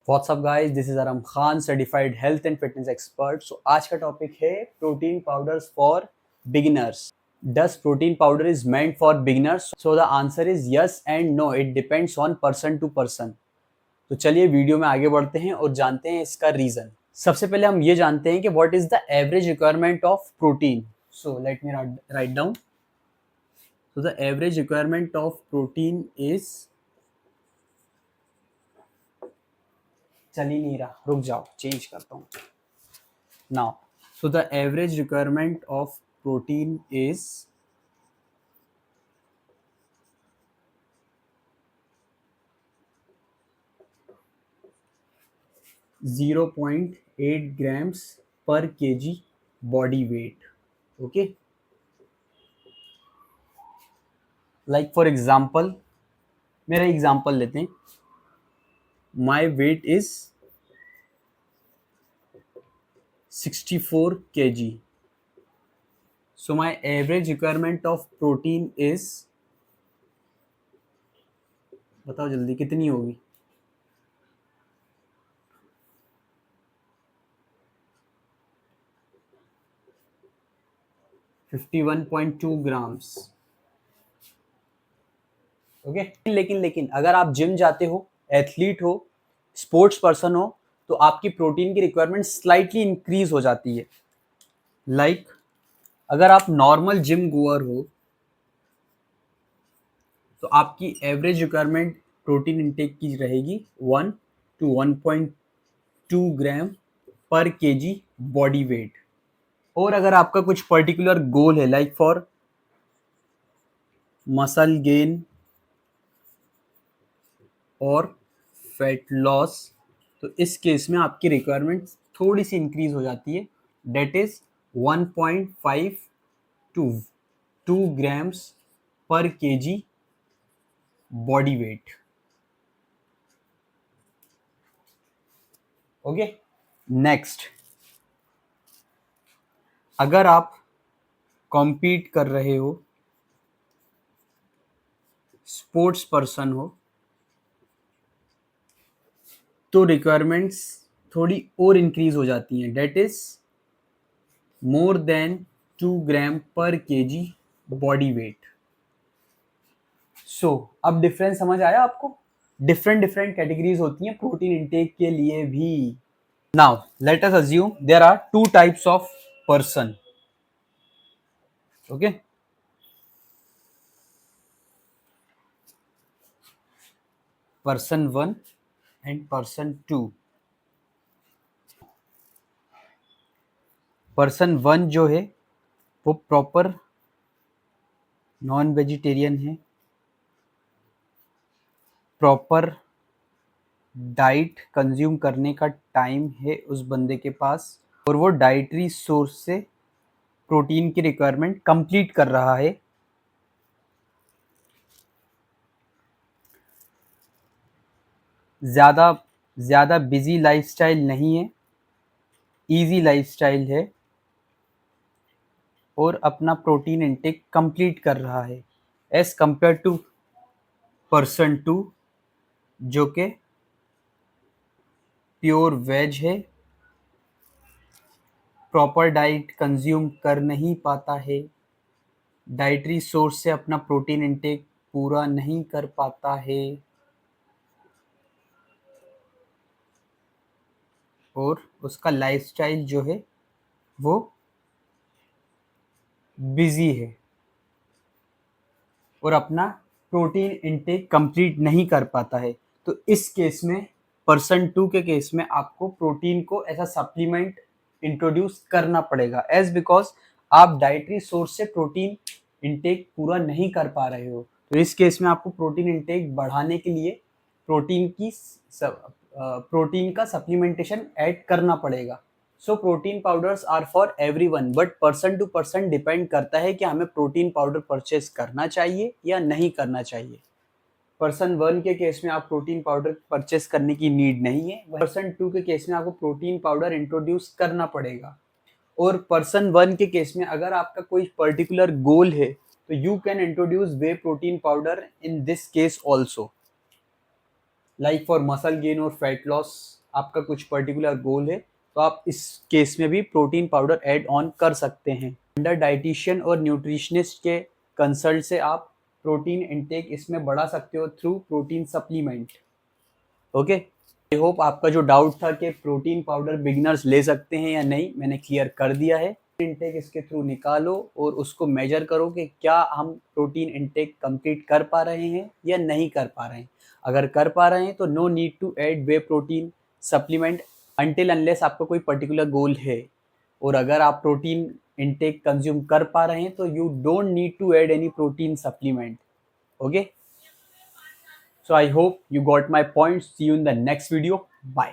WhatsApp guys, this is Aaram Khan, certified health and fitness expert. So आज का topic है protein powders for beginners. Does protein powder is meant for beginners? So the answer is yes and no, it depends on person to person. तो चलिए video में आगे बढ़ते हैं और जानते हैं इसका रीजन। सबसे पहले हम ये जानते हैं कि what is the average requirement of protein. So let me write down. So the average requirement of protein is, चल ही नहीं रहा, रुक जाओ, चेंज करता हूँ now. So the average requirement of protein is 0.8 grams per kg body weight. Okay, like for example, मेरा example लेते हैं। My weight is 64 kg. So my average requirement of protein is, बताओ जल्दी कितनी होगी? 51.2 grams. ओके, लेकिन अगर आप जिम जाते हो, एथलीट हो, स्पोर्ट्स पर्सन हो, तो आपकी प्रोटीन की रिक्वायरमेंट स्लाइटली इंक्रीज हो जाती है। लाइक अगर आप नॉर्मल जिम गोअर हो तो आपकी एवरेज रिक्वायरमेंट प्रोटीन इंटेक की रहेगी 1 to 1.2 ग्राम पर केजी बॉडी वेट। और अगर आपका कुछ पर्टिकुलर गोल है, लाइक फॉर मसल गेन और फैट लॉस, तो इस केस में आपकी रिक्वायरमेंट थोड़ी सी इंक्रीज हो जाती है, डेट इज 1.5 टू 2 ग्राम्स पर KG body weight. Okay, next, अगर आप कॉम्पीट कर रहे हो, स्पोर्ट्स पर्सन हो, तो रिक्वायरमेंट्स थोड़ी और इंक्रीज हो जाती हैं, डेट इज मोर देन 2 ग्राम पर केजी बॉडी वेट। सो अब डिफरेंस समझ आया आपको? डिफरेंट डिफरेंट कैटेगरीज होती हैं प्रोटीन इंटेक के लिए भी। Now let us assume there are two types of person. Okay, person 1 and person 2। Person 1 जो है वो प्रॉपर नॉन वेजिटेरियन है, प्रॉपर डाइट कंज्यूम करने का टाइम है उस बंदे के पास, और वो डाइटरी सोर्स से प्रोटीन की रिक्वायरमेंट कंप्लीट कर रहा है। ज़्यादा बिजी लाइफस्टाइल नहीं है, इजी लाइफस्टाइल है, और अपना प्रोटीन इंटेक कंप्लीट कर रहा है, एज कंपेयर टू पर्सन 2 जो कि प्योर वेज है, प्रॉपर डाइट कंज्यूम कर नहीं पाता है, डाइटरी सोर्स से अपना प्रोटीन इंटेक पूरा नहीं कर पाता है, और उसका लाइफस्टाइल जो है वो बिजी है और अपना प्रोटीन इंटेक कंप्लीट नहीं कर पाता है। तो इस केस में, पर्सन 2 के केस में, आपको प्रोटीन को ऐसा सप्लीमेंट इंट्रोड्यूस करना पड़ेगा, एज बिकॉज आप डाइटरी सोर्स से प्रोटीन इंटेक पूरा नहीं कर पा रहे हो। तो इस केस में आपको प्रोटीन इंटेक बढ़ाने के लिए प्रोटीन का सप्लीमेंटेशन ऐड करना पड़ेगा। So protein powders are for everyone, but person to person depend करता है कि हमें प्रोटीन पाउडर परचेस करना चाहिए या नहीं करना चाहिए। पर्सन 1 के केस में आप प्रोटीन पाउडर परचेस करने की नीड नहीं है, पर्सन 2 के केस में आपको प्रोटीन पाउडर इंट्रोड्यूस करना पड़ेगा। और पर्सन 1 के केस में अगर आपका कोई पर्टिकुलर गोल है तो you can introduce way protein powder in this case also. Like for muscle gain और फैट लॉस आपका कुछ पर्टिकुलर गोल है तो आप इस केस में भी प्रोटीन पाउडर ऐड ऑन कर सकते हैं। अंडर डाइटिशियन और न्यूट्रिशनिस्ट के कंसल्ट से आप प्रोटीन इनटेक इसमें बढ़ा सकते हो through protein supplement. Okay, I hope आपका जो डाउट था कि प्रोटीन पाउडर बिगिनर्स ले सकते हैं या नहीं, मैंने क्लियर कर दिया है। इनटेक इसके थ्रू निकालो और उसको मेजर करो कि क्या हम प्रोटीन इनटेक कंप्लीट कर पा रहे हैं या नहीं कर पा रहे हैं। अगर कर पा रहे हैं तो no need to add whey protein supplement until unless आपका कोई पर्टिकुलर गोल है। और अगर आप प्रोटीन इनटेक कंज्यूम कर पा रहे हैं तो you don't need to add any protein supplement. Okay, so I hope you got my points. See you in the next video. Bye.